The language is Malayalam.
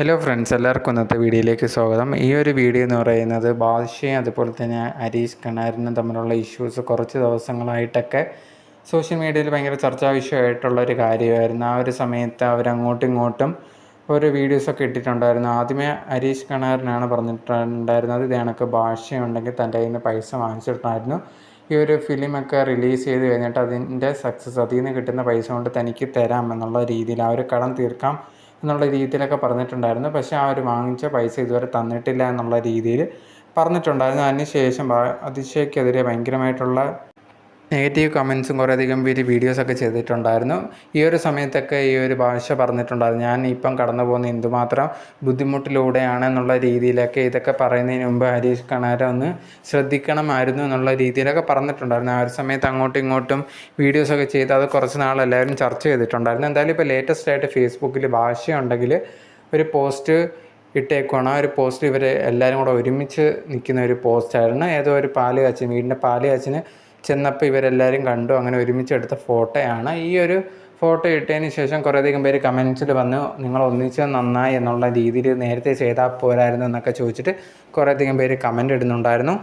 ഹലോ ഫ്രണ്ട്സ്, എല്ലാവർക്കും ഇന്നത്തെ വീഡിയോയിലേക്ക് സ്വാഗതം. ഈ ഒരു വീഡിയോ എന്ന് പറയുന്നത് ബാദുഷയും അതുപോലെ തന്നെ ഹരീഷ് കണാരനും തമ്മിലുള്ള ഇഷ്യൂസ് കുറച്ച് ദിവസങ്ങളായിട്ടൊക്കെ സോഷ്യൽ മീഡിയയിൽ ഭയങ്കര ചർച്ചാ വിഷയമായിട്ടുള്ളൊരു കാര്യമായിരുന്നു. ആ ഒരു സമയത്ത് അവരങ്ങോട്ടും ഇങ്ങോട്ടും ഓരോ വീഡിയോസൊക്കെ ഇട്ടിട്ടുണ്ടായിരുന്നു. ആദ്യമേ ഹരീഷ് കണാരനാണ് പറഞ്ഞിട്ടുണ്ടായിരുന്നത് ഇത് കണക്ക് ഭാഷയുണ്ടെങ്കിൽ തൻ്റെ കയ്യിൽ നിന്ന് പൈസ വാങ്ങിച്ചിട്ടുണ്ടായിരുന്നു. ഈ ഒരു ഫിലിമൊക്കെ റിലീസ് ചെയ്ത് കഴിഞ്ഞിട്ട് അതിൻ്റെ സക്സസ് അതിൽ നിന്ന് കിട്ടുന്ന പൈസ കൊണ്ട് തനിക്ക് തരാം എന്നുള്ള രീതിയിൽ ആ ഒരു കടം തീർക്കാം എന്നുള്ള രീതിയിലൊക്കെ പറഞ്ഞിട്ടുണ്ടായിരുന്നു. പക്ഷേ ആ ഒരു വാങ്ങിച്ച പൈസ ഇതുവരെ തന്നിട്ടില്ല എന്നുള്ള രീതിയിൽ പറഞ്ഞിട്ടുണ്ടായിരുന്നു. അതിനുശേഷം അതിശയ്ക്കെതിരെ ഭയങ്കരമായിട്ടുള്ള നെഗറ്റീവ് കമൻസും കുറേയധികം പേര് വീഡിയോസൊക്കെ ചെയ്തിട്ടുണ്ടായിരുന്നു. ഈ ഒരു സമയത്തൊക്കെ ഈ ഒരു ഭാഷ പറഞ്ഞിട്ടുണ്ടായിരുന്നു, ഞാൻ ഇപ്പം കടന്നു പോകുന്ന എന്തുമാത്രം ബുദ്ധിമുട്ടിലൂടെയാണ് എന്നുള്ള രീതിയിലൊക്കെ ഇതൊക്കെ പറയുന്നതിന് മുമ്പ് ഹരീഷ് കണാര ഒന്ന് ശ്രദ്ധിക്കണമായിരുന്നു എന്നുള്ള രീതിയിലൊക്കെ പറഞ്ഞിട്ടുണ്ടായിരുന്നു. ആ ഒരു സമയത്ത് അങ്ങോട്ടും ഇങ്ങോട്ടും വീഡിയോസൊക്കെ ചെയ്ത് അത് കുറച്ച് നാൾ എല്ലാവരും ചർച്ച ചെയ്തിട്ടുണ്ടായിരുന്നു. എന്തായാലും ഇപ്പോൾ ലേറ്റസ്റ്റ് ആയിട്ട് ഫേസ്ബുക്കിൽ ഭാഷയുണ്ടെങ്കിൽ ഒരു പോസ്റ്റ് ഇട്ടേക്കുവാണ്. ആ ഒരു പോസ്റ്റ് ഇവർ എല്ലാവരും കൂടെ ഒരുമിച്ച് നിൽക്കുന്ന ഒരു പോസ്റ്റായിരുന്നു. ഏതോ ഒരു പാല് കാച്ചിന് വീടിൻ്റെ പാല് കാച്ചിന് ചെന്നപ്പോൾ ഇവരെല്ലാവരും കണ്ടു. അങ്ങനെ ഒരുമിച്ച് എടുത്ത ഫോട്ടോയാണ്. ഈ ഒരു ഫോട്ടോ ഇട്ടതിന് ശേഷം കുറേയധികം പേര് കമൻസിൽ വന്നു, നിങ്ങൾ ഒന്നിച്ച് നന്നായി എന്നുള്ള രീതിയിൽ നേരത്തെ ചെയ്താൽ പോരായിരുന്നു എന്നൊക്കെ ചോദിച്ചിട്ട് കുറേയധികം പേര് കമൻ്റ് ഇടുന്നുണ്ടായിരുന്നു.